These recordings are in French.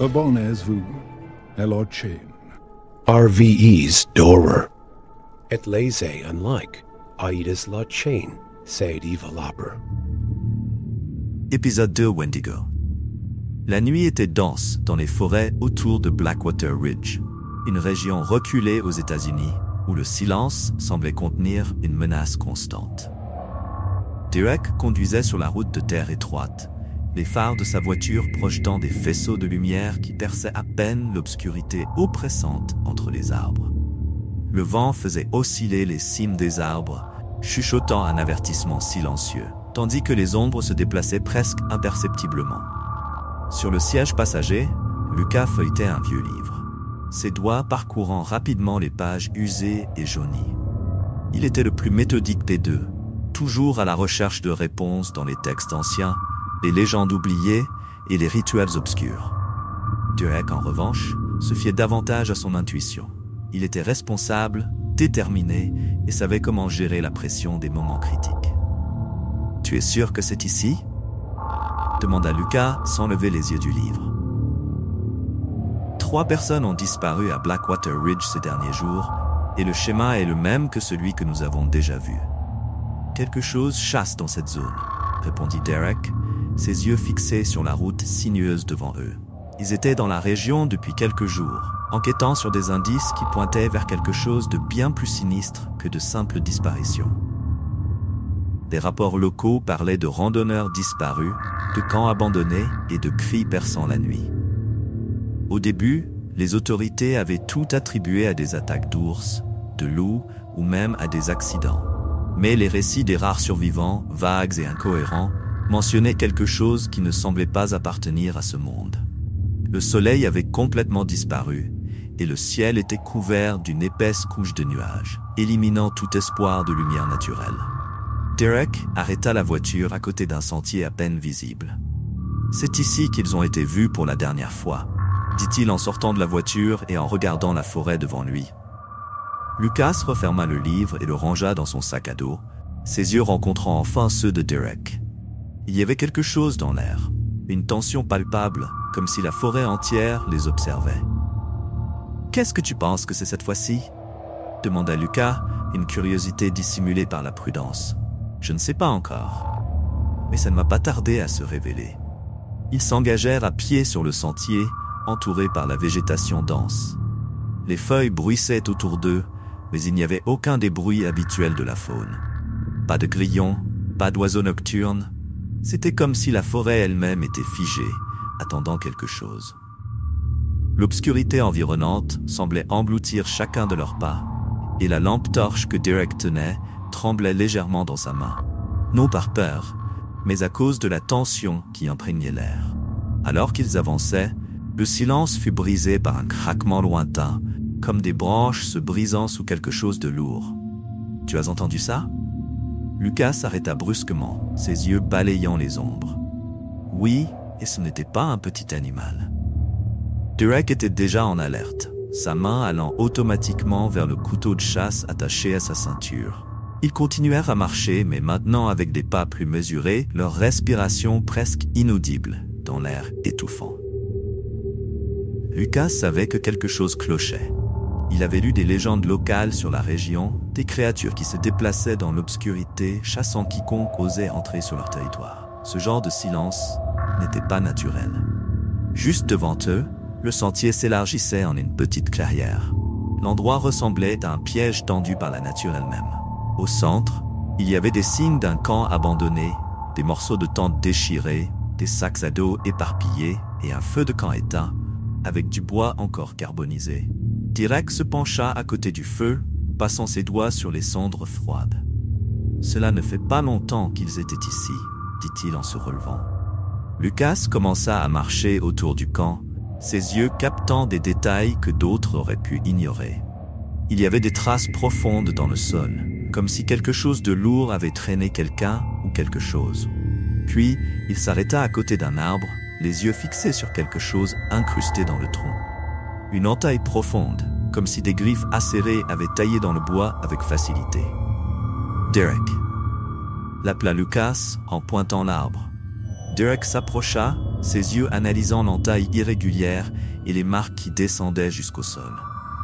Abones vous, Elochain. RVE's Dorer. Et laissez unlike Aidas la chain, said Evalabra. Épisode 2 Wendigo. La nuit était dense dans les forêts autour de Blackwater Ridge, une région reculée aux États-Unis où le silence semblait contenir une menace constante. Derek conduisait sur la route de terre étroite, les phares de sa voiture projetant des faisceaux de lumière qui perçaient à peine l'obscurité oppressante entre les arbres. Le vent faisait osciller les cimes des arbres, chuchotant un avertissement silencieux, tandis que les ombres se déplaçaient presque imperceptiblement. Sur le siège passager, Lucas feuilletait un vieux livre, ses doigts parcourant rapidement les pages usées et jaunies. Il était le plus méthodique des deux, toujours à la recherche de réponses dans les textes anciens, les légendes oubliées et les rituels obscurs. Derek, en revanche, se fiait davantage à son intuition. Il était responsable, déterminé et savait comment gérer la pression des moments critiques. « Tu es sûr que c'est ici ?» demanda Lucas sans lever les yeux du livre. 3 personnes ont disparu à Blackwater Ridge ces derniers jours et le schéma est le même que celui que nous avons déjà vu. Quelque chose chasse dans cette zone, répondit Derek, ses yeux fixés sur la route sinueuse devant eux. Ils étaient dans la région depuis quelques jours, enquêtant sur des indices qui pointaient vers quelque chose de bien plus sinistre que de simples disparitions. Des rapports locaux parlaient de randonneurs disparus, de camps abandonnés et de cris perçant la nuit. Au début, les autorités avaient tout attribué à des attaques d'ours, de loups ou même à des accidents. Mais les récits des rares survivants, vagues et incohérents, mentionnaient quelque chose qui ne semblait pas appartenir à ce monde. Le soleil avait complètement disparu et le ciel était couvert d'une épaisse couche de nuages, éliminant tout espoir de lumière naturelle. Derek arrêta la voiture à côté d'un sentier à peine visible. « C'est ici qu'ils ont été vus pour la dernière fois », dit-il en sortant de la voiture et en regardant la forêt devant lui. Lucas referma le livre et le rangea dans son sac à dos, ses yeux rencontrant enfin ceux de Derek. Il y avait quelque chose dans l'air, une tension palpable, comme si la forêt entière les observait. « Qu'est-ce que tu penses que c'est cette fois-ci » demanda Lucas, une curiosité dissimulée par la prudence. « Je ne sais pas encore. » Mais ça ne m'a pas tardé à se révéler. Ils s'engagèrent à pied sur le sentier, entourés par la végétation dense. Les feuilles bruissaient autour d'eux, mais il n'y avait aucun des bruits habituels de la faune. Pas de grillons, pas d'oiseaux nocturnes. C'était comme si la forêt elle-même était figée, attendant quelque chose. L'obscurité environnante semblait engloutir chacun de leurs pas, et la lampe torche que Derek tenait tremblait légèrement dans sa main. Non par peur, mais à cause de la tension qui imprégnait l'air. Alors qu'ils avançaient, le silence fut brisé par un craquement lointain, comme des branches se brisant sous quelque chose de lourd. « Tu as entendu ça ?» Lucas s'arrêta brusquement, ses yeux balayant les ombres. Oui, et ce n'était pas un petit animal. Derek était déjà en alerte, sa main allant automatiquement vers le couteau de chasse attaché à sa ceinture. Ils continuèrent à marcher, mais maintenant avec des pas plus mesurés, leur respiration presque inaudible dans l'air étouffant. Lucas savait que quelque chose clochait. Il avait lu des légendes locales sur la région, des créatures qui se déplaçaient dans l'obscurité, chassant quiconque osait entrer sur leur territoire. Ce genre de silence n'était pas naturel. Juste devant eux, le sentier s'élargissait en une petite clairière. L'endroit ressemblait à un piège tendu par la nature elle-même. Au centre, il y avait des signes d'un camp abandonné, des morceaux de tentes déchirés, des sacs à dos éparpillés et un feu de camp éteint, avec du bois encore carbonisé. Derek se pencha à côté du feu, passant ses doigts sur les cendres froides. « Cela ne fait pas longtemps qu'ils étaient ici, » dit-il en se relevant. Lucas commença à marcher autour du camp, ses yeux captant des détails que d'autres auraient pu ignorer. Il y avait des traces profondes dans le sol, comme si quelque chose de lourd avait traîné quelqu'un ou quelque chose. Puis, il s'arrêta à côté d'un arbre, les yeux fixés sur quelque chose incrusté dans le tronc. Une entaille profonde, comme si des griffes acérées avaient taillé dans le bois avec facilité. « Derek !» l'appela Lucas en pointant l'arbre. Derek s'approcha, ses yeux analysant l'entaille irrégulière et les marques qui descendaient jusqu'au sol.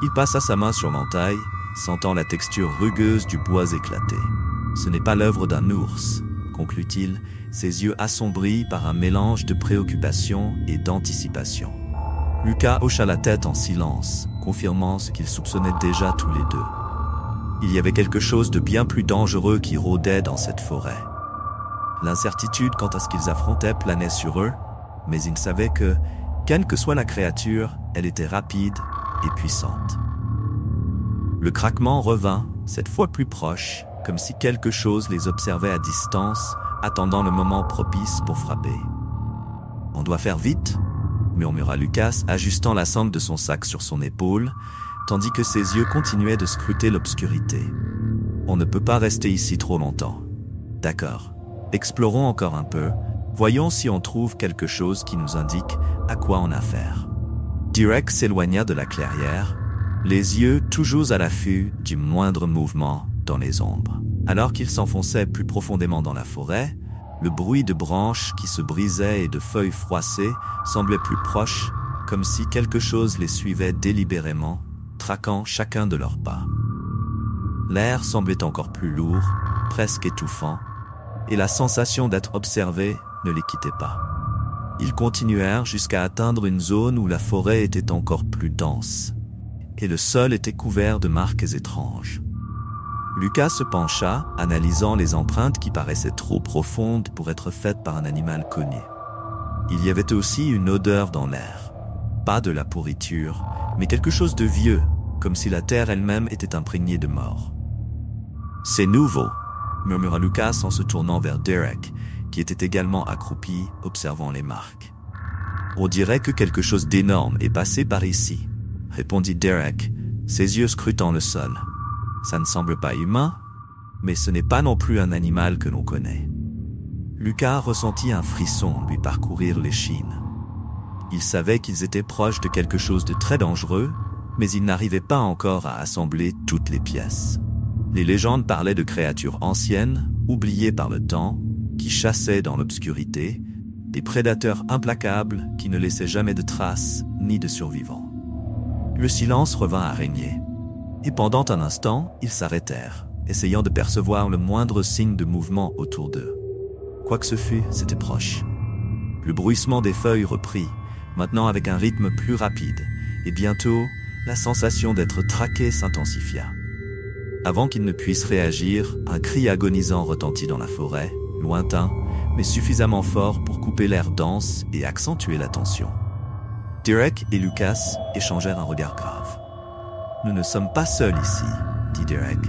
Il passa sa main sur l'entaille, sentant la texture rugueuse du bois éclaté. « Ce n'est pas l'œuvre d'un ours », conclut-il, ses yeux assombris par un mélange de préoccupation et d'anticipation. Lucas hocha la tête en silence, confirmant ce qu'ils soupçonnaient déjà tous les deux. Il y avait quelque chose de bien plus dangereux qui rôdait dans cette forêt. L'incertitude quant à ce qu'ils affrontaient planait sur eux, mais ils savaient que, quelle que soit la créature, elle était rapide et puissante. Le craquement revint, cette fois plus proche, comme si quelque chose les observait à distance, attendant le moment propice pour frapper. « On doit faire vite », murmura Lucas, ajustant la sangle de son sac sur son épaule, tandis que ses yeux continuaient de scruter l'obscurité. « On ne peut pas rester ici trop longtemps. »« D'accord. Explorons encore un peu. Voyons si on trouve quelque chose qui nous indique à quoi on a affaire. » Derek s'éloigna de la clairière, les yeux toujours à l'affût du moindre mouvement dans les ombres. Alors qu'il s'enfonçait plus profondément dans la forêt, le bruit de branches qui se brisaient et de feuilles froissées semblait plus proche, comme si quelque chose les suivait délibérément, traquant chacun de leurs pas. L'air semblait encore plus lourd, presque étouffant, et la sensation d'être observés ne les quittait pas. Ils continuèrent jusqu'à atteindre une zone où la forêt était encore plus dense, et le sol était couvert de marques étranges. Lucas se pencha, analysant les empreintes qui paraissaient trop profondes pour être faites par un animal connu. Il y avait aussi une odeur dans l'air. Pas de la pourriture, mais quelque chose de vieux, comme si la terre elle-même était imprégnée de mort. « C'est nouveau », murmura Lucas en se tournant vers Derek, qui était également accroupi, observant les marques. « On dirait que quelque chose d'énorme est passé par ici », répondit Derek, ses yeux scrutant le sol. Ça ne semble pas humain, mais ce n'est pas non plus un animal que l'on connaît. Lucas ressentit un frisson lui parcourir l'échine. Il savait qu'ils étaient proches de quelque chose de très dangereux, mais il n'arrivait pas encore à assembler toutes les pièces. Les légendes parlaient de créatures anciennes, oubliées par le temps, qui chassaient dans l'obscurité, des prédateurs implacables qui ne laissaient jamais de traces ni de survivants. Le silence revint à régner. Et pendant un instant, ils s'arrêtèrent, essayant de percevoir le moindre signe de mouvement autour d'eux. Quoi que ce fût, c'était proche. Le bruissement des feuilles reprit, maintenant avec un rythme plus rapide, et bientôt, la sensation d'être traqué s'intensifia. Avant qu'ils ne puissent réagir, un cri agonisant retentit dans la forêt, lointain, mais suffisamment fort pour couper l'air dense et accentuer la tension. Derek et Lucas échangèrent un regard grave. « Nous ne sommes pas seuls ici, » dit Derek,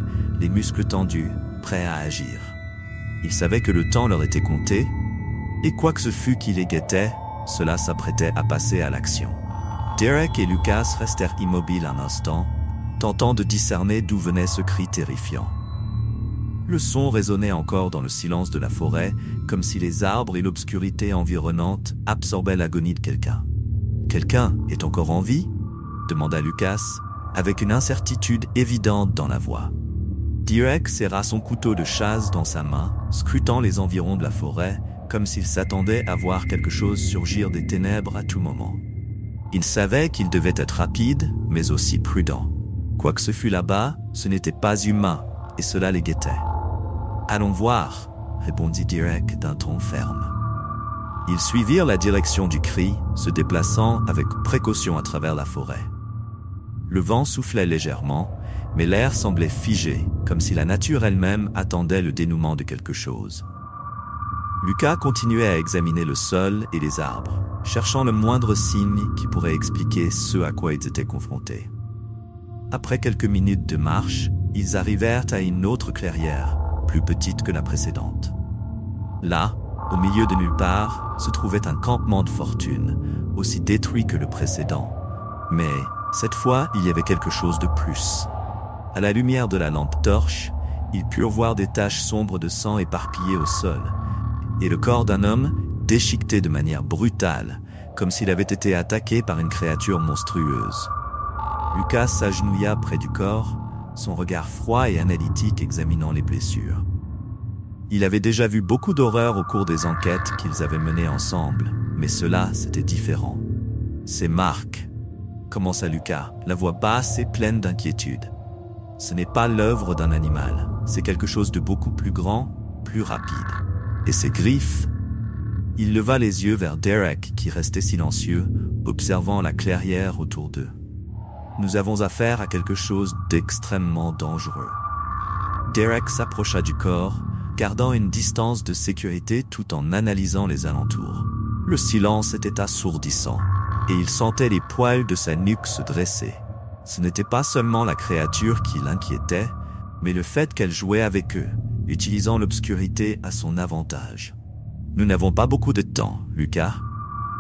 les muscles tendus, prêts à agir. Il savait que le temps leur était compté, et quoi que ce fût qui les guettait, cela s'apprêtait à passer à l'action. Derek et Lucas restèrent immobiles un instant, tentant de discerner d'où venait ce cri terrifiant. Le son résonnait encore dans le silence de la forêt, comme si les arbres et l'obscurité environnante absorbaient l'agonie de quelqu'un. « Quelqu'un est encore en vie ?» demanda Lucas, avec une incertitude évidente dans la voix. Derek serra son couteau de chasse dans sa main, scrutant les environs de la forêt, comme s'il s'attendait à voir quelque chose surgir des ténèbres à tout moment. Il savait qu'il devait être rapide, mais aussi prudent. Quoi que ce fût là-bas, ce n'était pas humain, et cela les guettait. « Allons voir », répondit Derek d'un ton ferme. Ils suivirent la direction du cri, se déplaçant avec précaution à travers la forêt. Le vent soufflait légèrement, mais l'air semblait figé, comme si la nature elle-même attendait le dénouement de quelque chose. Lucas continuait à examiner le sol et les arbres, cherchant le moindre signe qui pourrait expliquer ce à quoi ils étaient confrontés. Après quelques minutes de marche, ils arrivèrent à une autre clairière, plus petite que la précédente. Là, au milieu de nulle part, se trouvait un campement de fortune, aussi détruit que le précédent. Mais cette fois, il y avait quelque chose de plus. À la lumière de la lampe torche, ils purent voir des taches sombres de sang éparpillées au sol, et le corps d'un homme déchiqueté de manière brutale, comme s'il avait été attaqué par une créature monstrueuse. Lucas s'agenouilla près du corps, son regard froid et analytique examinant les blessures. Il avait déjà vu beaucoup d'horreurs au cours des enquêtes qu'ils avaient menées ensemble, mais cela, c'était différent. C'est Mark, commença Lucas, la voix basse et pleine d'inquiétude. Ce n'est pas l'œuvre d'un animal, c'est quelque chose de beaucoup plus grand, plus rapide. Et ses griffes? Il leva les yeux vers Derek qui restait silencieux, observant la clairière autour d'eux. Nous avons affaire à quelque chose d'extrêmement dangereux. Derek s'approcha du corps, gardant une distance de sécurité tout en analysant les alentours. Le silence était assourdissant, et il sentait les poils de sa nuque se dresser. Ce n'était pas seulement la créature qui l'inquiétait, mais le fait qu'elle jouait avec eux, utilisant l'obscurité à son avantage. Nous n'avons pas beaucoup de temps, Lucas.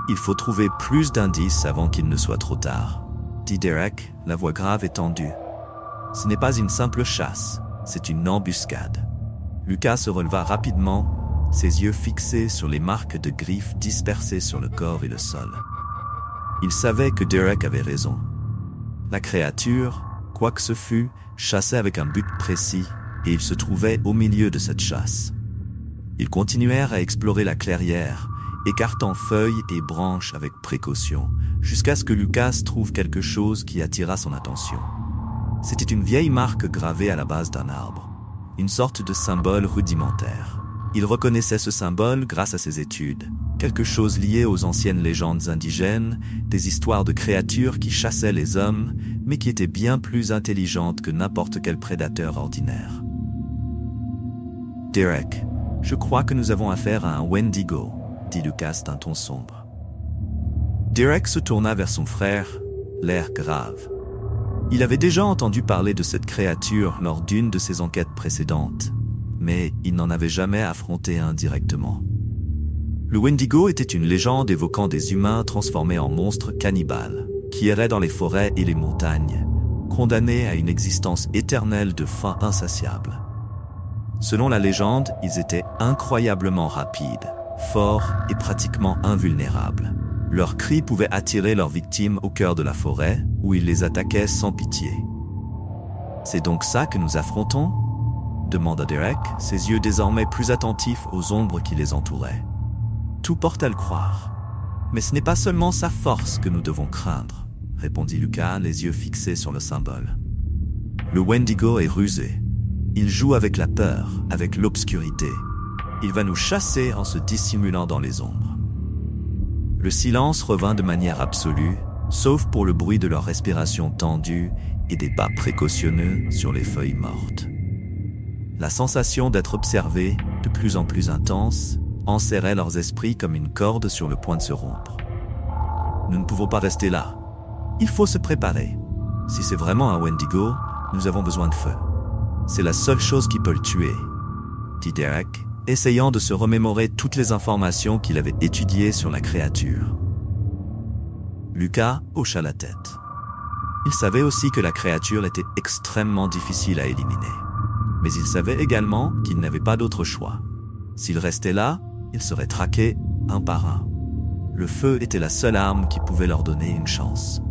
Il faut trouver plus d'indices avant qu'il ne soit trop tard, dit Derek, la voix grave et tendue. Ce n'est pas une simple chasse, c'est une embuscade. Lucas se releva rapidement, ses yeux fixés sur les marques de griffes dispersées sur le corps et le sol. Il savait que Derek avait raison. La créature, quoi que ce fût, chassait avec un but précis, et il se trouvait au milieu de cette chasse. Ils continuèrent à explorer la clairière, écartant feuilles et branches avec précaution, jusqu'à ce que Lucas trouve quelque chose qui attira son attention. C'était une vieille marque gravée à la base d'un arbre, une sorte de symbole rudimentaire. Il reconnaissait ce symbole grâce à ses études, quelque chose lié aux anciennes légendes indigènes, des histoires de créatures qui chassaient les hommes, mais qui étaient bien plus intelligentes que n'importe quel prédateur ordinaire. Derek, je crois que nous avons affaire à un Wendigo, dit Lucas d'un ton sombre. Derek se tourna vers son frère, l'air grave. Il avait déjà entendu parler de cette créature lors d'une de ses enquêtes précédentes, mais il n'en avait jamais affronté un directement. Le Wendigo était une légende évoquant des humains transformés en monstres cannibales, qui erraient dans les forêts et les montagnes, condamnés à une existence éternelle de faim insatiable. Selon la légende, ils étaient incroyablement rapides, forts et pratiquement invulnérables. Leurs cris pouvaient attirer leurs victimes au cœur de la forêt, où ils les attaquaient sans pitié. « C'est donc ça que nous affrontons ?» demanda Derek, ses yeux désormais plus attentifs aux ombres qui les entouraient. « Tout porte à le croire. Mais ce n'est pas seulement sa force que nous devons craindre, » répondit Lucas, les yeux fixés sur le symbole. « Le Wendigo est rusé. Il joue avec la peur, avec l'obscurité. Il va nous chasser en se dissimulant dans les ombres. » Le silence revint de manière absolue, sauf pour le bruit de leur respiration tendue et des pas précautionneux sur les feuilles mortes. La sensation d'être observés, de plus en plus intense, enserrait leurs esprits comme une corde sur le point de se rompre. Nous ne pouvons pas rester là. Il faut se préparer. Si c'est vraiment un Wendigo, nous avons besoin de feu. C'est la seule chose qui peut le tuer, dit Derek, essayant de se remémorer toutes les informations qu'il avait étudiées sur la créature. Lucas hocha la tête. Il savait aussi que la créature était extrêmement difficile à éliminer. Mais il savait également qu'il n'avait pas d'autre choix. S'il restait là, il serait traqué un par un. Le feu était la seule arme qui pouvait leur donner une chance.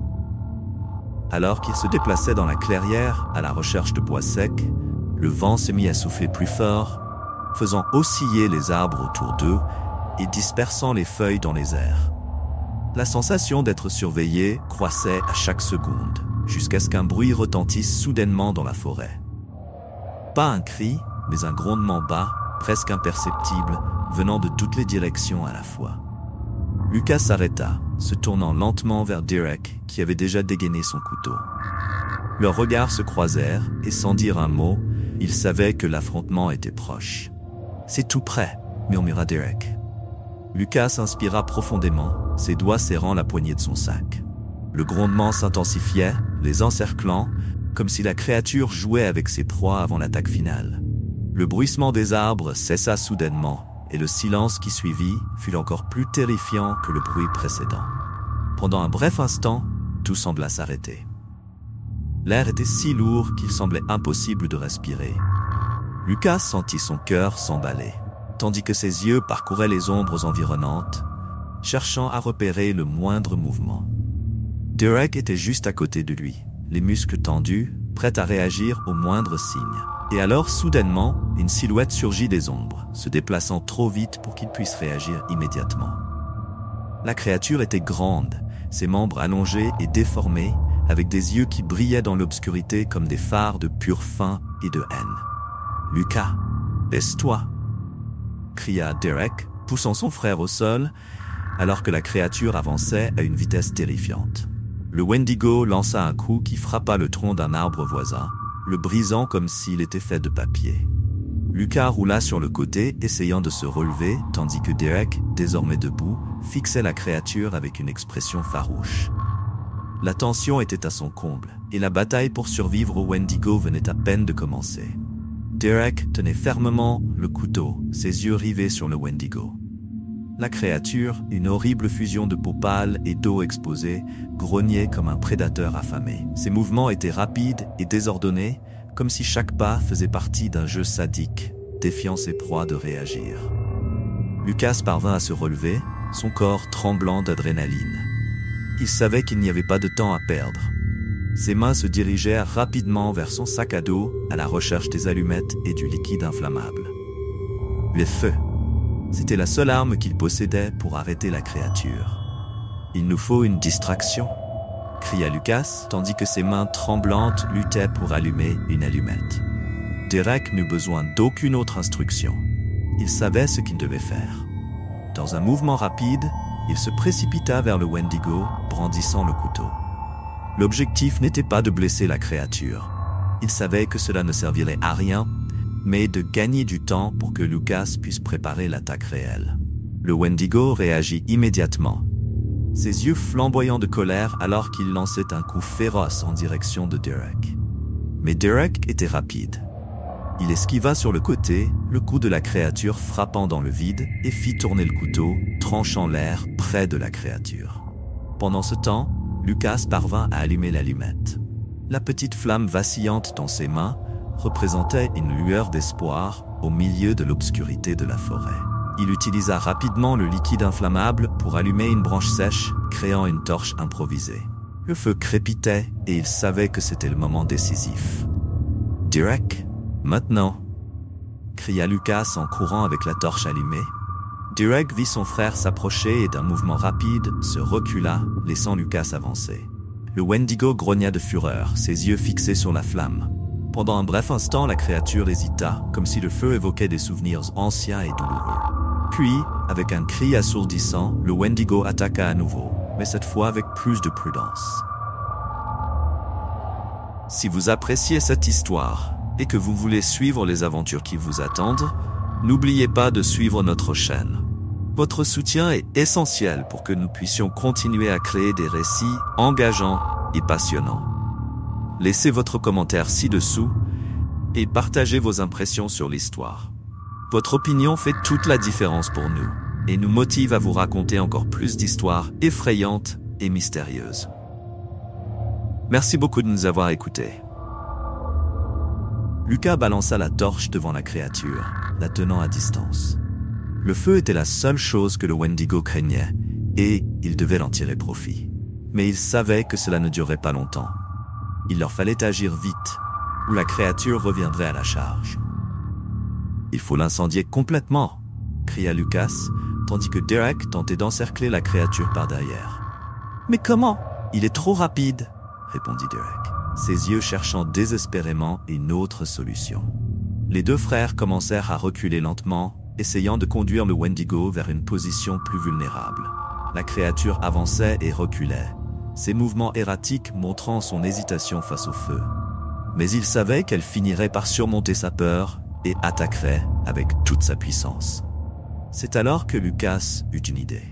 Alors qu'ils se déplaçaient dans la clairière à la recherche de bois secs, le vent se mit à souffler plus fort, faisant osciller les arbres autour d'eux et dispersant les feuilles dans les airs. La sensation d'être surveillé croissait à chaque seconde, jusqu'à ce qu'un bruit retentisse soudainement dans la forêt. Pas un cri, mais un grondement bas, presque imperceptible, venant de toutes les directions à la fois. Lucas s'arrêta, se tournant lentement vers Derek, qui avait déjà dégainé son couteau. Leurs regards se croisèrent, et sans dire un mot, ils savaient que l'affrontement était proche. « C'est tout près », murmura Derek. Lucas inspira profondément, ses doigts serrant la poignée de son sac. Le grondement s'intensifiait, les encerclant, comme si la créature jouait avec ses proies avant l'attaque finale. Le bruissement des arbres cessa soudainement, et le silence qui suivit fut encore plus terrifiant que le bruit précédent. Pendant un bref instant, tout sembla s'arrêter. L'air était si lourd qu'il semblait impossible de respirer. Lucas sentit son cœur s'emballer, tandis que ses yeux parcouraient les ombres environnantes, cherchant à repérer le moindre mouvement. Derek était juste à côté de lui, les muscles tendus, prêt à réagir au moindre signe. Et alors, soudainement, une silhouette surgit des ombres, se déplaçant trop vite pour qu'il puisse réagir immédiatement. La créature était grande, ses membres allongés et déformés, avec des yeux qui brillaient dans l'obscurité comme des phares de pure faim et de haine. « Lucas, baisse-toi !» cria Derek, poussant son frère au sol, alors que la créature avançait à une vitesse terrifiante. Le Wendigo lança un coup qui frappa le tronc d'un arbre voisin, le brisant comme s'il était fait de papier. Lucas roula sur le côté, essayant de se relever, tandis que Derek, désormais debout, fixait la créature avec une expression farouche. La tension était à son comble, et la bataille pour survivre au Wendigo venait à peine de commencer. Derek tenait fermement le couteau, ses yeux rivés sur le Wendigo. La créature, une horrible fusion de peau pâle et d'eau exposée, grognait comme un prédateur affamé. Ses mouvements étaient rapides et désordonnés, comme si chaque pas faisait partie d'un jeu sadique, défiant ses proies de réagir. Lucas parvint à se relever, son corps tremblant d'adrénaline. Il savait qu'il n'y avait pas de temps à perdre. Ses mains se dirigèrent rapidement vers son sac à dos, à la recherche des allumettes et du liquide inflammable. Le feu. C'était la seule arme qu'il possédait pour arrêter la créature. « Il nous faut une distraction !» cria Lucas, tandis que ses mains tremblantes luttaient pour allumer une allumette. Derek n'eut besoin d'aucune autre instruction. Il savait ce qu'il devait faire. Dans un mouvement rapide, il se précipita vers le Wendigo, brandissant le couteau. L'objectif n'était pas de blesser la créature. Il savait que cela ne servirait à rien, mais de gagner du temps pour que Lucas puisse préparer l'attaque réelle. Le Wendigo réagit immédiatement, ses yeux flamboyants de colère alors qu'il lançait un coup féroce en direction de Derek. Mais Derek était rapide. Il esquiva sur le côté, le coup de la créature frappant dans le vide et fit tourner le couteau, tranchant l'air près de la créature. Pendant ce temps, Lucas parvint à allumer l'allumette. La petite flamme vacillante dans ses mains représentait une lueur d'espoir au milieu de l'obscurité de la forêt. Il utilisa rapidement le liquide inflammable pour allumer une branche sèche, créant une torche improvisée. Le feu crépitait et il savait que c'était le moment décisif. « Derek, maintenant !» cria Lucas en courant avec la torche allumée. Derek vit son frère s'approcher et d'un mouvement rapide se recula, laissant Lucas avancer. Le Wendigo grogna de fureur, ses yeux fixés sur la flamme. Pendant un bref instant, la créature hésita, comme si le feu évoquait des souvenirs anciens et douloureux. Puis, avec un cri assourdissant, le Wendigo attaqua à nouveau, mais cette fois avec plus de prudence. Si vous appréciez cette histoire et que vous voulez suivre les aventures qui vous attendent, n'oubliez pas de suivre notre chaîne. Votre soutien est essentiel pour que nous puissions continuer à créer des récits engageants et passionnants. Laissez votre commentaire ci-dessous et partagez vos impressions sur l'histoire. Votre opinion fait toute la différence pour nous et nous motive à vous raconter encore plus d'histoires effrayantes et mystérieuses. Merci beaucoup de nous avoir écoutés. Lucas balança la torche devant la créature, la tenant à distance. Le feu était la seule chose que le Wendigo craignait et il devait en tirer profit. Mais il savait que cela ne durerait pas longtemps. Il leur fallait agir vite, ou la créature reviendrait à la charge. « Il faut l'incendier complètement !» cria Lucas, tandis que Derek tentait d'encercler la créature par derrière. « Mais comment ? Il est trop rapide !» répondit Derek, ses yeux cherchant désespérément une autre solution. Les deux frères commencèrent à reculer lentement, essayant de conduire le Wendigo vers une position plus vulnérable. La créature avançait et reculait, ses mouvements erratiques montrant son hésitation face au feu. Mais il savait qu'elle finirait par surmonter sa peur et attaquerait avec toute sa puissance. C'est alors que Lucas eut une idée.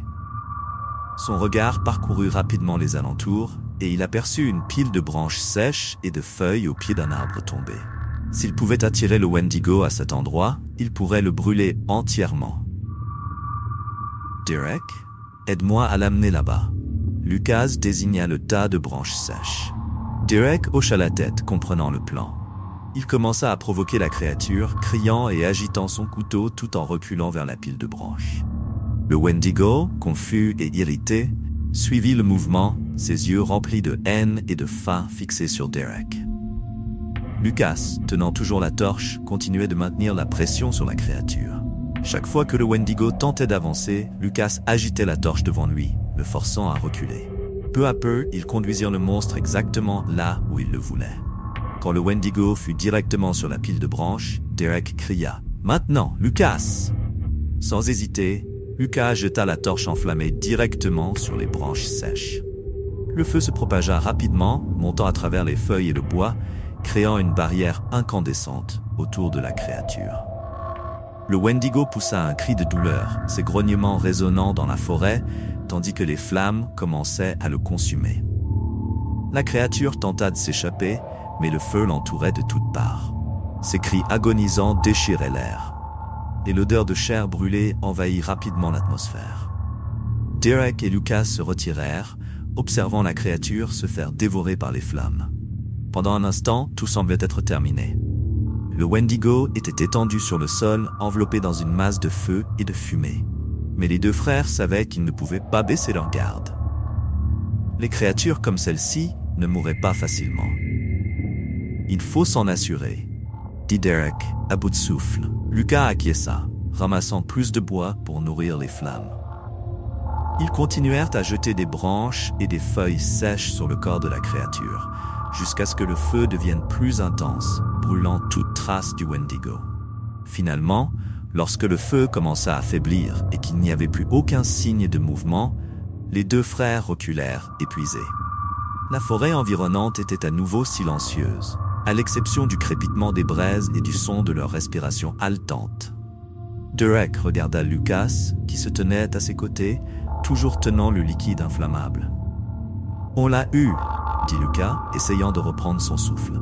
Son regard parcourut rapidement les alentours et il aperçut une pile de branches sèches et de feuilles au pied d'un arbre tombé. S'il pouvait attirer le Wendigo à cet endroit, il pourrait le brûler entièrement. « Derek, aide-moi à l'amener là-bas. » Lucas désigna le tas de branches sèches. Derek hocha la tête, comprenant le plan. Il commença à provoquer la créature, criant et agitant son couteau tout en reculant vers la pile de branches. Le Wendigo, confus et irrité, suivit le mouvement, ses yeux remplis de haine et de faim fixés sur Derek. Lucas, tenant toujours la torche, continuait de maintenir la pression sur la créature. Chaque fois que le Wendigo tentait d'avancer, Lucas agitait la torche devant lui, le forçant à reculer. Peu à peu, ils conduisirent le monstre exactement là où ils le voulaient. Quand le Wendigo fut directement sur la pile de branches, Derek cria « Maintenant, Lucas !» Sans hésiter, Lucas jeta la torche enflammée directement sur les branches sèches. Le feu se propagea rapidement, montant à travers les feuilles et le bois, créant une barrière incandescente autour de la créature. Le Wendigo poussa un cri de douleur, ses grognements résonnant dans la forêt, tandis que les flammes commençaient à le consumer. La créature tenta de s'échapper, mais le feu l'entourait de toutes parts. Ses cris agonisants déchiraient l'air, et l'odeur de chair brûlée envahit rapidement l'atmosphère. Derek et Lucas se retirèrent, observant la créature se faire dévorer par les flammes. Pendant un instant, tout semblait être terminé. Le Wendigo était étendu sur le sol, enveloppé dans une masse de feu et de fumée. Mais les deux frères savaient qu'ils ne pouvaient pas baisser leur garde. Les créatures comme celle-ci ne mourraient pas facilement. Il faut s'en assurer, dit Derek, à bout de souffle. Lucas acquiesça, ramassant plus de bois pour nourrir les flammes. Ils continuèrent à jeter des branches et des feuilles sèches sur le corps de la créature, jusqu'à ce que le feu devienne plus intense, brûlant toute trace du Wendigo. Finalement, lorsque le feu commença à faiblir et qu'il n'y avait plus aucun signe de mouvement, les deux frères reculèrent, épuisés. La forêt environnante était à nouveau silencieuse, à l'exception du crépitement des braises et du son de leur respiration haletante. Derek regarda Lucas, qui se tenait à ses côtés, toujours tenant le liquide inflammable. « On l'a eu !» dit Lucas, essayant de reprendre son souffle.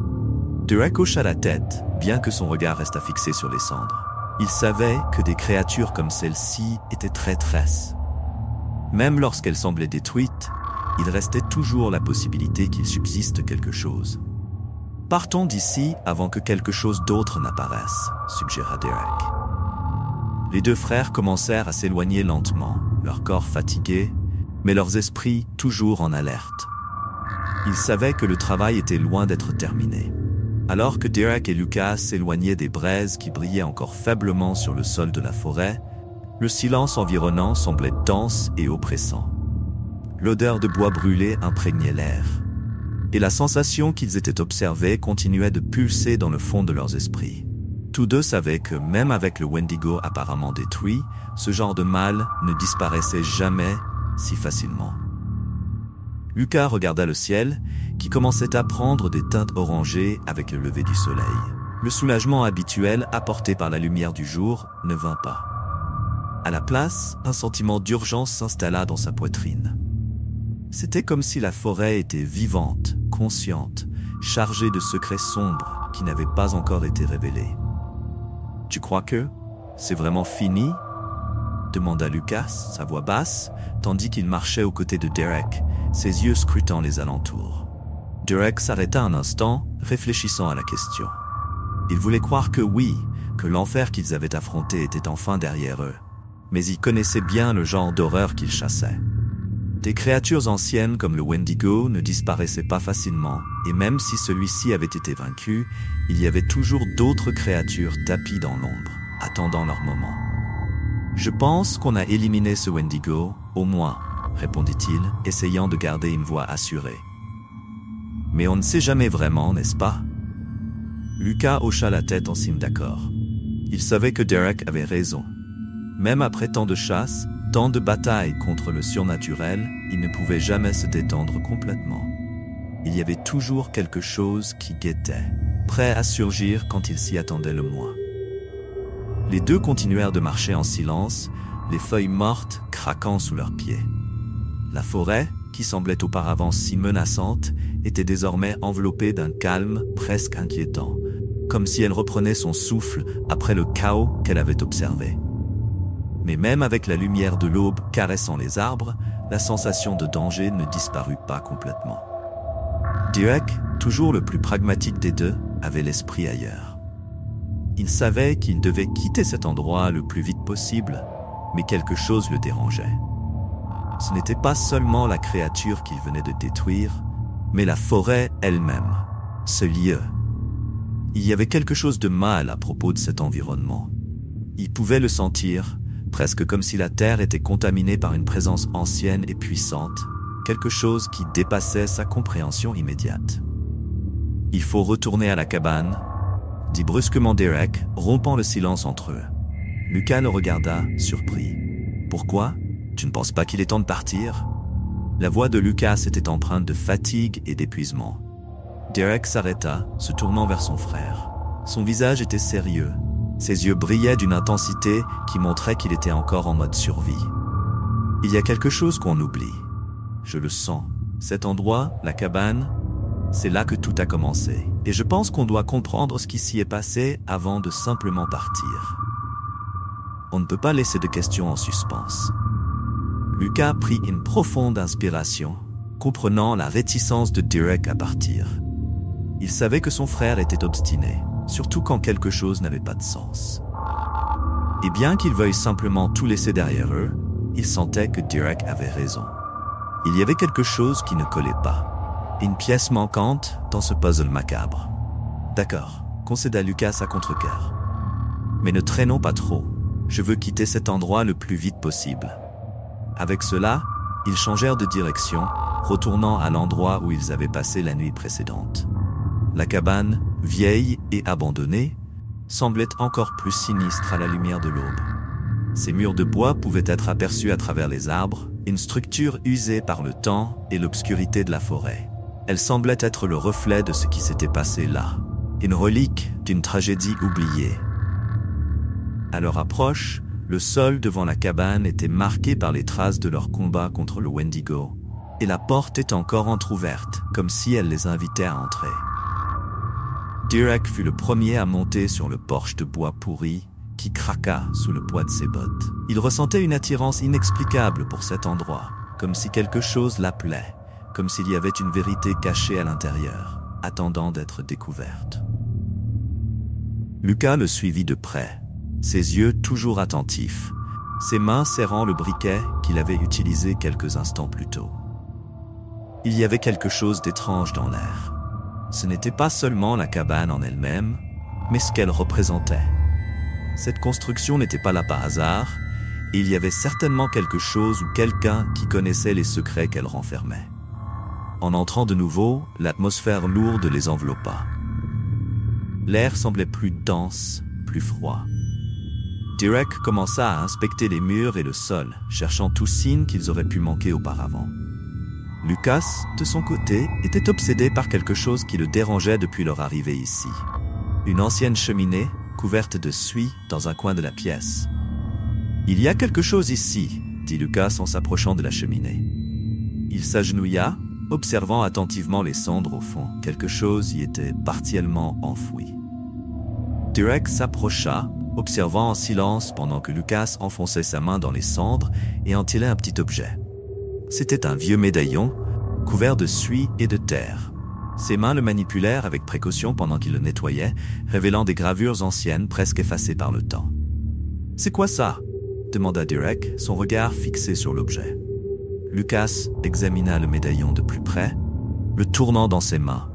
Derek hocha la tête, bien que son regard restât fixé sur les cendres. Il savait que des créatures comme celle-ci étaient traîtresses. Même lorsqu'elles semblaient détruites, il restait toujours la possibilité qu'il subsiste quelque chose. « Partons d'ici avant que quelque chose d'autre n'apparaisse », suggéra Derek. Les deux frères commencèrent à s'éloigner lentement, leur corps fatigué, mais leurs esprits toujours en alerte. Ils savaient que le travail était loin d'être terminé. Alors que Derek et Lucas s'éloignaient des braises qui brillaient encore faiblement sur le sol de la forêt, le silence environnant semblait dense et oppressant. L'odeur de bois brûlé imprégnait l'air, et la sensation qu'ils étaient observés continuait de pulser dans le fond de leurs esprits. Tous deux savaient que, même avec le Wendigo apparemment détruit, ce genre de mal ne disparaissait jamais si facilement. Lucas regarda le ciel, qui commençait à prendre des teintes orangées avec le lever du soleil. Le soulagement habituel apporté par la lumière du jour ne vint pas. À la place, un sentiment d'urgence s'installa dans sa poitrine. C'était comme si la forêt était vivante, consciente, chargée de secrets sombres qui n'avaient pas encore été révélés. « Tu crois que c'est vraiment fini ?» demanda Lucas, sa voix basse, tandis qu'il marchait aux côtés de Derek, ses yeux scrutant les alentours. Derek s'arrêta un instant, réfléchissant à la question. Il voulait croire que oui, que l'enfer qu'ils avaient affronté était enfin derrière eux. Mais il connaissait bien le genre d'horreur qu'ils chassaient. Des créatures anciennes comme le Wendigo ne disparaissaient pas facilement, et même si celui-ci avait été vaincu, il y avait toujours d'autres créatures tapies dans l'ombre, attendant leur moment. « Je pense qu'on a éliminé ce Wendigo, au moins, » répondit-il, essayant de garder une voix assurée. « Mais on ne sait jamais vraiment, n'est-ce pas ?» Lucas hocha la tête en signe d'accord. Il savait que Derek avait raison. Même après tant de chasses, tant de batailles contre le surnaturel, il ne pouvait jamais se détendre complètement. Il y avait toujours quelque chose qui guettait, prêt à surgir quand il s'y attendait le moins. Les deux continuèrent de marcher en silence, les feuilles mortes craquant sous leurs pieds. La forêt, qui semblait auparavant si menaçante, était désormais enveloppée d'un calme presque inquiétant, comme si elle reprenait son souffle après le chaos qu'elle avait observé. Mais même avec la lumière de l'aube caressant les arbres, la sensation de danger ne disparut pas complètement. Derek, toujours le plus pragmatique des deux, avait l'esprit ailleurs. Il savait qu'il devait quitter cet endroit le plus vite possible, mais quelque chose le dérangeait. Ce n'était pas seulement la créature qu'il venait de détruire, mais la forêt elle-même, ce lieu. Il y avait quelque chose de mal à propos de cet environnement. Il pouvait le sentir, presque comme si la terre était contaminée par une présence ancienne et puissante, quelque chose qui dépassait sa compréhension immédiate. « Il faut retourner à la cabane », dit brusquement Derek, rompant le silence entre eux. Lucas le regarda, surpris. « Pourquoi? Tu ne penses pas qu'il est temps de partir ?» La voix de Lucas était empreinte de fatigue et d'épuisement. Derek s'arrêta, se tournant vers son frère. Son visage était sérieux. Ses yeux brillaient d'une intensité qui montrait qu'il était encore en mode survie. « Il y a quelque chose qu'on oublie. Je le sens. Cet endroit, la cabane, c'est là que tout a commencé. Et je pense qu'on doit comprendre ce qui s'y est passé avant de simplement partir. On ne peut pas laisser de questions en suspens. » Lucas prit une profonde inspiration, comprenant la réticence de Derek à partir. Il savait que son frère était obstiné, surtout quand quelque chose n'avait pas de sens. Et bien qu'il veuille simplement tout laisser derrière eux, il sentait que Derek avait raison. Il y avait quelque chose qui ne collait pas. Une pièce manquante dans ce puzzle macabre. « D'accord, concéda Lucas à contre-cœur. Mais ne traînons pas trop. Je veux quitter cet endroit le plus vite possible. » Avec cela, ils changèrent de direction, retournant à l'endroit où ils avaient passé la nuit précédente. La cabane, vieille et abandonnée, semblait encore plus sinistre à la lumière de l'aube. Ses murs de bois pouvaient être aperçus à travers les arbres, une structure usée par le temps et l'obscurité de la forêt. Elle semblait être le reflet de ce qui s'était passé là, une relique d'une tragédie oubliée. À leur approche, le sol devant la cabane était marqué par les traces de leur combat contre le Wendigo, et la porte était encore entr'ouverte, comme si elle les invitait à entrer. Derek fut le premier à monter sur le porche de bois pourri, qui craqua sous le poids de ses bottes. Il ressentait une attirance inexplicable pour cet endroit, comme si quelque chose l'appelait, comme s'il y avait une vérité cachée à l'intérieur, attendant d'être découverte. Lucas le suivit de près, ses yeux toujours attentifs, ses mains serrant le briquet qu'il avait utilisé quelques instants plus tôt. Il y avait quelque chose d'étrange dans l'air. Ce n'était pas seulement la cabane en elle-même, mais ce qu'elle représentait. Cette construction n'était pas là par hasard, et il y avait certainement quelque chose ou quelqu'un qui connaissait les secrets qu'elle renfermait. En entrant de nouveau, l'atmosphère lourde les enveloppa. L'air semblait plus dense, plus froid. Derek commença à inspecter les murs et le sol, cherchant tout signe qu'ils auraient pu manquer auparavant. Lucas, de son côté, était obsédé par quelque chose qui le dérangeait depuis leur arrivée ici. Une ancienne cheminée, couverte de suie, dans un coin de la pièce. « Il y a quelque chose ici », dit Lucas en s'approchant de la cheminée. Il s'agenouilla, observant attentivement les cendres au fond. Quelque chose y était partiellement enfoui. Derek s'approcha, observant en silence pendant que Lucas enfonçait sa main dans les cendres et en tirait un petit objet. C'était un vieux médaillon, couvert de suie et de terre. Ses mains le manipulèrent avec précaution pendant qu'il le nettoyait, révélant des gravures anciennes presque effacées par le temps. « C'est quoi ça ?» demanda Derek, son regard fixé sur l'objet. Lucas examina le médaillon de plus près, le tournant dans ses mains.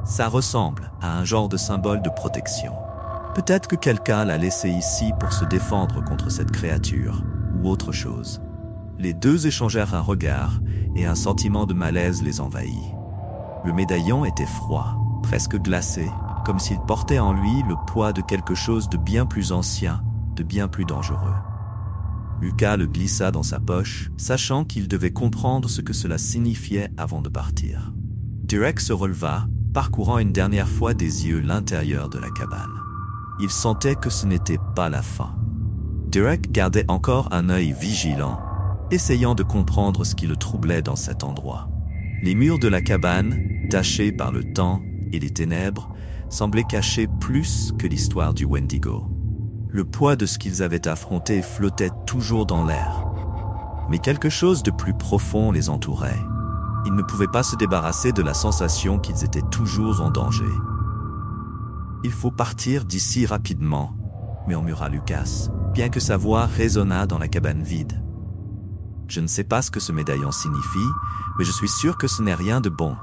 Ça ressemble à un genre de symbole de protection. Peut-être que quelqu'un l'a laissé ici pour se défendre contre cette créature, ou autre chose. Les deux échangèrent un regard, et un sentiment de malaise les envahit. Le médaillon était froid, presque glacé, comme s'il portait en lui le poids de quelque chose de bien plus ancien, de bien plus dangereux. Lucas le glissa dans sa poche, sachant qu'il devait comprendre ce que cela signifiait avant de partir. Derek se releva, parcourant une dernière fois des yeux l'intérieur de la cabane. Il sentait que ce n'était pas la fin. Derek gardait encore un œil vigilant, essayant de comprendre ce qui le troublait dans cet endroit. Les murs de la cabane, tachés par le temps et les ténèbres, semblaient cacher plus que l'histoire du Wendigo. Le poids de ce qu'ils avaient affronté flottait toujours dans l'air. Mais quelque chose de plus profond les entourait. Ils ne pouvaient pas se débarrasser de la sensation qu'ils étaient toujours en danger. « Il faut partir d'ici rapidement », murmura Lucas, bien que sa voix résonna dans la cabane vide. « Je ne sais pas ce que ce médaillon signifie, mais je suis sûr que ce n'est rien de bon.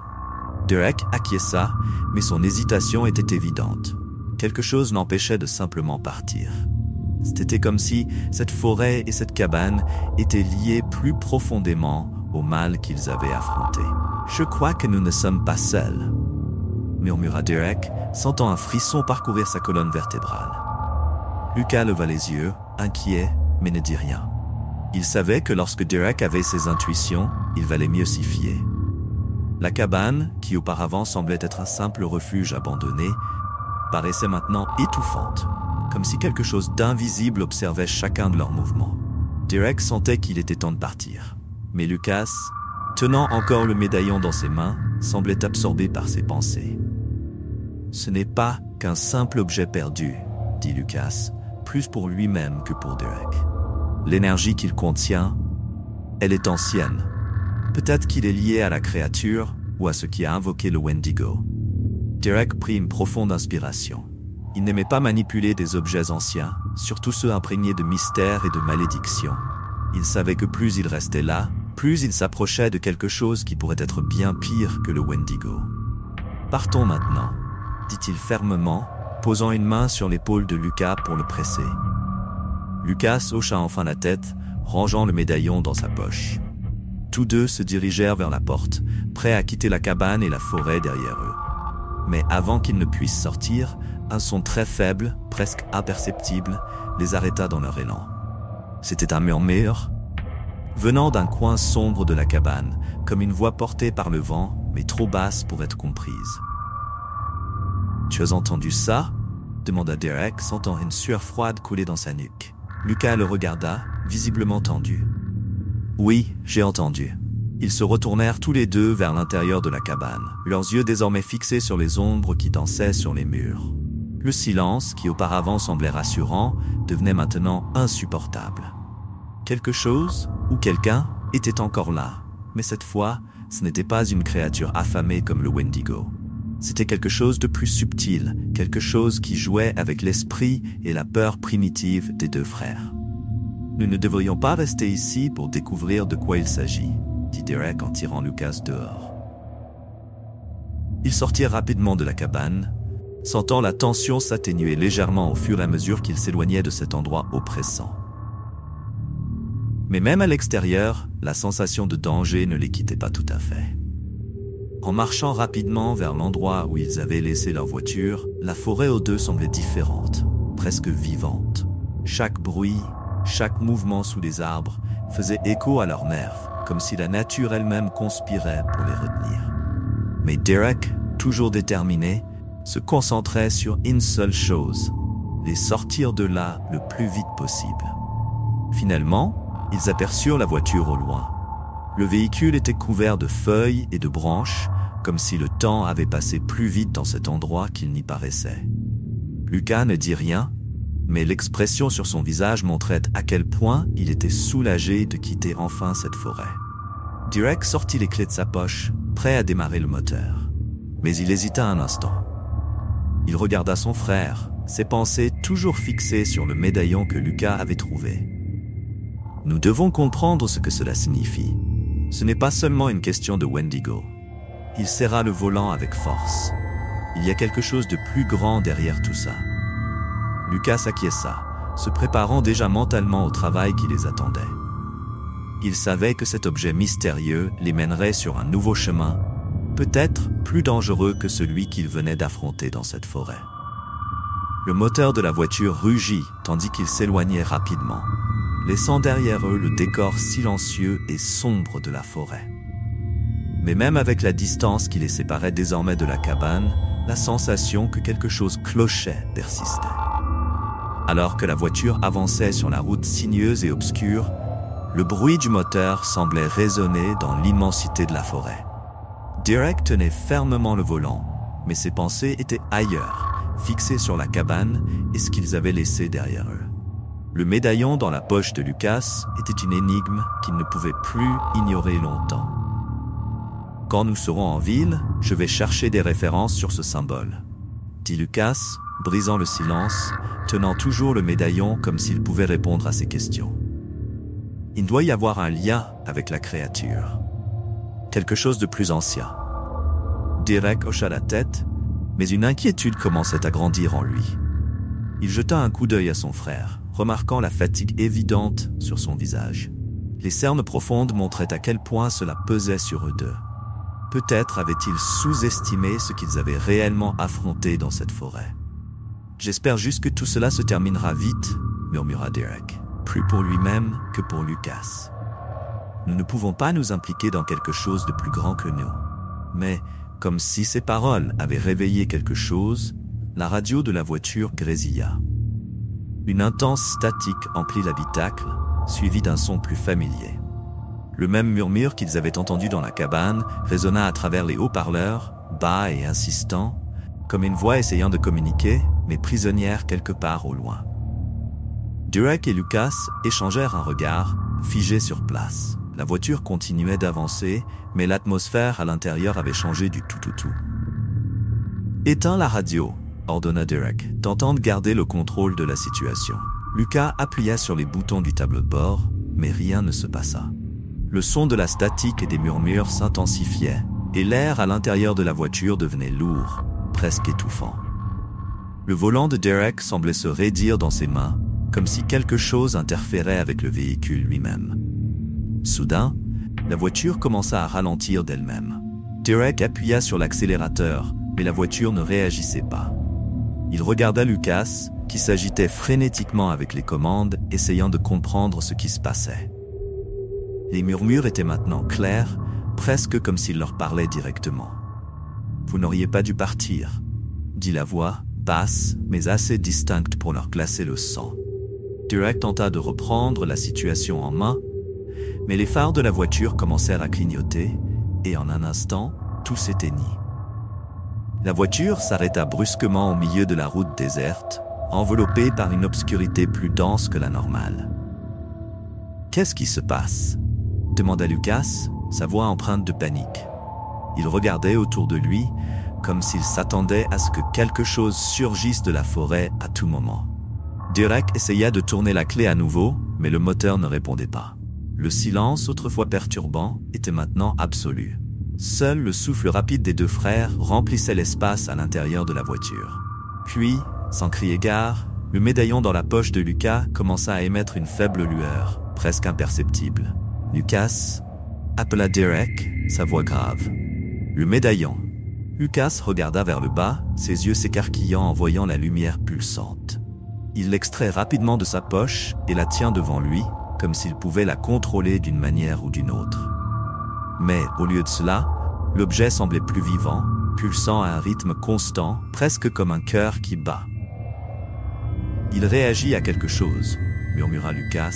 Derek acquiesça, mais son hésitation était évidente. Quelque chose l'empêchait de simplement partir. C'était comme si cette forêt et cette cabane étaient liées plus profondément au mal qu'ils avaient affronté. « Je crois que nous ne sommes pas seuls », murmura Derek, sentant un frisson parcourir sa colonne vertébrale. Lucas leva les yeux, inquiet, mais ne dit rien. Il savait que lorsque Derek avait ses intuitions, il valait mieux s'y fier. La cabane, qui auparavant semblait être un simple refuge abandonné, paraissait maintenant étouffante, comme si quelque chose d'invisible observait chacun de leurs mouvements. Derek sentait qu'il était temps de partir, mais Lucas, tenant encore le médaillon dans ses mains, semblait absorbé par ses pensées. « Ce n'est pas qu'un simple objet perdu, » dit Lucas, plus pour lui-même que pour Derek. L'énergie qu'il contient, elle est ancienne. Peut-être qu'il est lié à la créature ou à ce qui a invoqué le Wendigo. Derek prit une profonde inspiration. Il n'aimait pas manipuler des objets anciens, surtout ceux imprégnés de mystère et de malédiction. Il savait que plus il restait là, plus il s'approchait de quelque chose qui pourrait être bien pire que le Wendigo. « Partons maintenant », dit-il fermement, posant une main sur l'épaule de Lucas pour le presser. Lucas hocha enfin la tête, rangeant le médaillon dans sa poche. Tous deux se dirigèrent vers la porte, prêts à quitter la cabane et la forêt derrière eux. Mais avant qu'ils ne puissent sortir, un son très faible, presque imperceptible, les arrêta dans leur élan. C'était un murmure, venant d'un coin sombre de la cabane, comme une voix portée par le vent, mais trop basse pour être comprise. « Tu as entendu ça ?» demanda Derek, sentant une sueur froide couler dans sa nuque. Lucas le regarda, visiblement tendu. « Oui, j'ai entendu. » Ils se retournèrent tous les deux vers l'intérieur de la cabane, leurs yeux désormais fixés sur les ombres qui dansaient sur les murs. Le silence, qui auparavant semblait rassurant, devenait maintenant insupportable. Quelque chose, ou quelqu'un, était encore là, mais cette fois, ce n'était pas une créature affamée comme le Wendigo. C'était quelque chose de plus subtil, quelque chose qui jouait avec l'esprit et la peur primitive des deux frères. « Nous ne devrions pas rester ici pour découvrir de quoi il s'agit, » dit Derek en tirant Lucas dehors. Ils sortirent rapidement de la cabane, sentant la tension s'atténuer légèrement au fur et à mesure qu'ils s'éloignaient de cet endroit oppressant. Mais même à l'extérieur, la sensation de danger ne les quittait pas tout à fait. En marchant rapidement vers l'endroit où ils avaient laissé leur voiture, la forêt aux deux semblait différente, presque vivante. Chaque bruit, chaque mouvement sous les arbres faisait écho à leurs nerfs, comme si la nature elle-même conspirait pour les retenir. Mais Derek, toujours déterminé, se concentrait sur une seule chose, les sortir de là le plus vite possible. Finalement, ils aperçurent la voiture au loin. Le véhicule était couvert de feuilles et de branches, comme si le temps avait passé plus vite dans cet endroit qu'il n'y paraissait. Lucas ne dit rien, mais l'expression sur son visage montrait à quel point il était soulagé de quitter enfin cette forêt. Derek sortit les clés de sa poche, prêt à démarrer le moteur. Mais il hésita un instant. Il regarda son frère, ses pensées toujours fixées sur le médaillon que Lucas avait trouvé. Nous devons comprendre ce que cela signifie. Ce n'est pas seulement une question de Wendigo. Il serra le volant avec force. Il y a quelque chose de plus grand derrière tout ça. Lucas acquiesça, se préparant déjà mentalement au travail qui les attendait. Il savait que cet objet mystérieux les mènerait sur un nouveau chemin, peut-être plus dangereux que celui qu'ils venaient d'affronter dans cette forêt. Le moteur de la voiture rugit tandis qu'ils s'éloignaient rapidement, laissant derrière eux le décor silencieux et sombre de la forêt. Mais même avec la distance qui les séparait désormais de la cabane, la sensation que quelque chose clochait persistait. Alors que la voiture avançait sur la route sinueuse et obscure, le bruit du moteur semblait résonner dans l'immensité de la forêt. Derek tenait fermement le volant, mais ses pensées étaient ailleurs, fixées sur la cabane et ce qu'ils avaient laissé derrière eux. Le médaillon dans la poche de Lucas était une énigme qu'il ne pouvait plus ignorer longtemps. Quand nous serons en ville, je vais chercher des références sur ce symbole, dit Lucas, brisant le silence, tenant toujours le médaillon comme s'il pouvait répondre à ses questions. Il doit y avoir un lien avec la créature. Quelque chose de plus ancien. Derek hocha la tête, mais une inquiétude commençait à grandir en lui. Il jeta un coup d'œil à son frère, remarquant la fatigue évidente sur son visage. Les cernes profondes montraient à quel point cela pesait sur eux deux. Peut-être avaient-ils sous-estimé ce qu'ils avaient réellement affronté dans cette forêt. « J'espère juste que tout cela se terminera vite », murmura Derek, plus pour lui-même que pour Lucas. « Nous ne pouvons pas nous impliquer dans quelque chose de plus grand que nous. » Mais, comme si ces paroles avaient réveillé quelque chose, la radio de la voiture grésilla. Une intense statique emplit l'habitacle, suivie d'un son plus familier. Le même murmure qu'ils avaient entendu dans la cabane résonna à travers les haut-parleurs, bas et insistant, comme une voix essayant de communiquer, mais prisonnière quelque part au loin. Derek et Lucas échangèrent un regard, figés sur place. La voiture continuait d'avancer, mais l'atmosphère à l'intérieur avait changé du tout au tout. « Éteins la radio », ordonna Derek, tentant de garder le contrôle de la situation. Lucas appuya sur les boutons du tableau de bord, mais rien ne se passa. Le son de la statique et des murmures s'intensifiait, et l'air à l'intérieur de la voiture devenait lourd, presque étouffant. Le volant de Derek semblait se raidir dans ses mains, comme si quelque chose interférait avec le véhicule lui-même. Soudain, la voiture commença à ralentir d'elle-même. Derek appuya sur l'accélérateur, mais la voiture ne réagissait pas. Il regarda Lucas, qui s'agitait frénétiquement avec les commandes, essayant de comprendre ce qui se passait. Les murmures étaient maintenant clairs, presque comme s'il leur parlait directement. « Vous n'auriez pas dû partir », dit la voix, basse, mais assez distincte pour leur glacer le sang. Derek tenta de reprendre la situation en main, mais les phares de la voiture commencèrent à clignoter, et en un instant, tout s'éteignit. La voiture s'arrêta brusquement au milieu de la route déserte, enveloppée par une obscurité plus dense que la normale. « Qu'est-ce qui se passe ?» demanda Lucas, sa voix empreinte de panique. Il regardait autour de lui, comme s'il s'attendait à ce que quelque chose surgisse de la forêt à tout moment. Derek essaya de tourner la clé à nouveau, mais le moteur ne répondait pas. Le silence, autrefois perturbant, était maintenant absolu. Seul le souffle rapide des deux frères remplissait l'espace à l'intérieur de la voiture. Puis, sans crier gare, le médaillon dans la poche de Lucas commença à émettre une faible lueur, presque imperceptible. « Lucas » appela Derek, sa voix grave. « Le médaillon ». Lucas regarda vers le bas, ses yeux s'écarquillant en voyant la lumière pulsante. Il l'extrait rapidement de sa poche et la tient devant lui, comme s'il pouvait la contrôler d'une manière ou d'une autre. Mais, au lieu de cela, l'objet semblait plus vivant, pulsant à un rythme constant, presque comme un cœur qui bat. « Il réagit à quelque chose », murmura Lucas,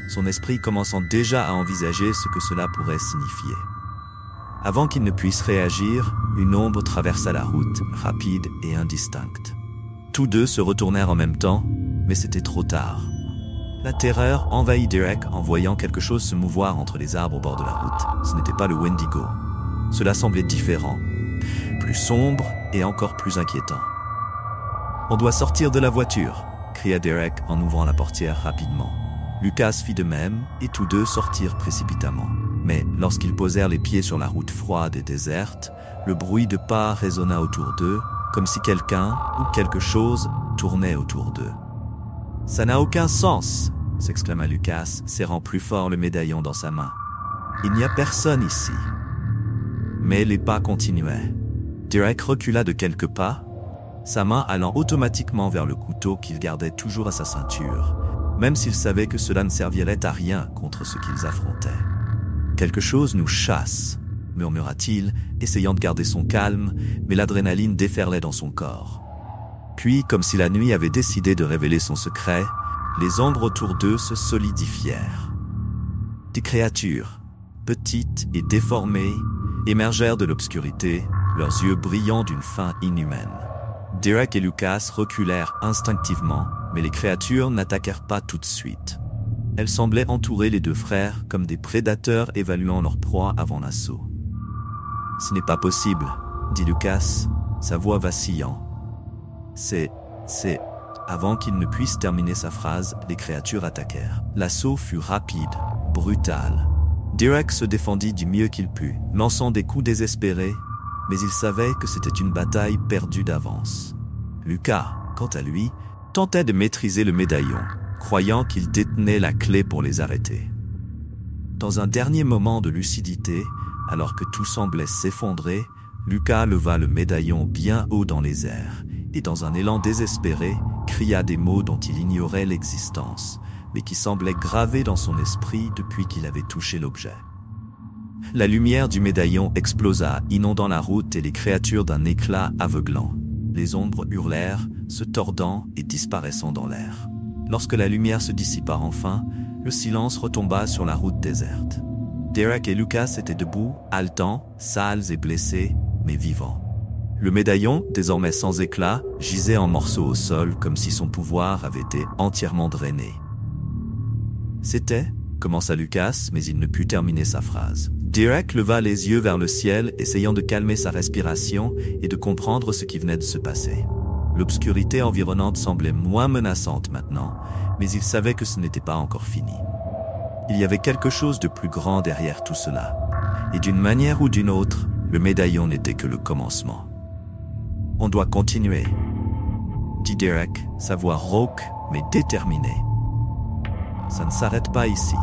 son esprit commençant déjà à envisager ce que cela pourrait signifier. Avant qu'il ne puisse réagir, une ombre traversa la route, rapide et indistincte. Tous deux se retournèrent en même temps, mais c'était trop tard. La terreur envahit Derek en voyant quelque chose se mouvoir entre les arbres au bord de la route. Ce n'était pas le Wendigo. Cela semblait différent, plus sombre et encore plus inquiétant. « On doit sortir de la voiture !» cria Derek en ouvrant la portière rapidement. Lucas fit de même et tous deux sortirent précipitamment. Mais lorsqu'ils posèrent les pieds sur la route froide et déserte, le bruit de pas résonna autour d'eux, comme si quelqu'un ou quelque chose tournait autour d'eux. « Ça n'a aucun sens !» s'exclama Lucas, serrant plus fort le médaillon dans sa main. « Il n'y a personne ici. » Mais les pas continuaient. Derek recula de quelques pas, sa main allant automatiquement vers le couteau qu'il gardait toujours à sa ceinture, même s'il savait que cela ne servirait à rien contre ce qu'ils affrontaient. « Quelque chose nous chasse !» murmura-t-il, essayant de garder son calme, mais l'adrénaline déferlait dans son corps. Puis, comme si la nuit avait décidé de révéler son secret, les ombres autour d'eux se solidifièrent. Des créatures, petites et déformées, émergèrent de l'obscurité, leurs yeux brillant d'une faim inhumaine. Derek et Lucas reculèrent instinctivement, mais les créatures n'attaquèrent pas tout de suite. Elles semblaient entourer les deux frères comme des prédateurs évaluant leur proie avant l'assaut. « Ce n'est pas possible, » dit Lucas, sa voix vacillant. « C'est... » Avant qu'il ne puisse terminer sa phrase, les créatures attaquèrent. L'assaut fut rapide, brutal. Derek se défendit du mieux qu'il put, lançant des coups désespérés, mais ils savaient que c'était une bataille perdue d'avance. Lucas, quant à lui, tentait de maîtriser le médaillon, croyant qu'il détenait la clé pour les arrêter. Dans un dernier moment de lucidité, alors que tout semblait s'effondrer, Lucas leva le médaillon bien haut dans les airs et, dans un élan désespéré, cria des mots dont il ignorait l'existence, mais qui semblaient gravés dans son esprit depuis qu'il avait touché l'objet. La lumière du médaillon explosa, inondant la route et les créatures d'un éclat aveuglant. Les ombres hurlèrent, se tordant et disparaissant dans l'air. Lorsque la lumière se dissipa enfin, le silence retomba sur la route déserte. Derek et Lucas étaient debout, haletants, sales et blessés, mais vivants. Le médaillon, désormais sans éclat, gisait en morceaux au sol comme si son pouvoir avait été entièrement drainé. C'était, commença Lucas, mais il ne put terminer sa phrase. Derek leva les yeux vers le ciel, essayant de calmer sa respiration et de comprendre ce qui venait de se passer. L'obscurité environnante semblait moins menaçante maintenant, mais il savait que ce n'était pas encore fini. Il y avait quelque chose de plus grand derrière tout cela. Et d'une manière ou d'une autre, le médaillon n'était que le commencement. « On doit continuer », dit Derek, sa voix rauque mais déterminée. « Ça ne s'arrête pas ici. »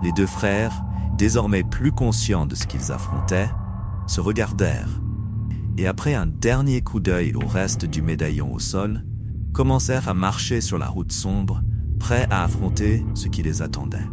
Les deux frères, désormais plus conscients de ce qu'ils affrontaient, se regardèrent et après un dernier coup d'œil au reste du médaillon au sol, commencèrent à marcher sur la route sombre, prêts à affronter ce qui les attendait.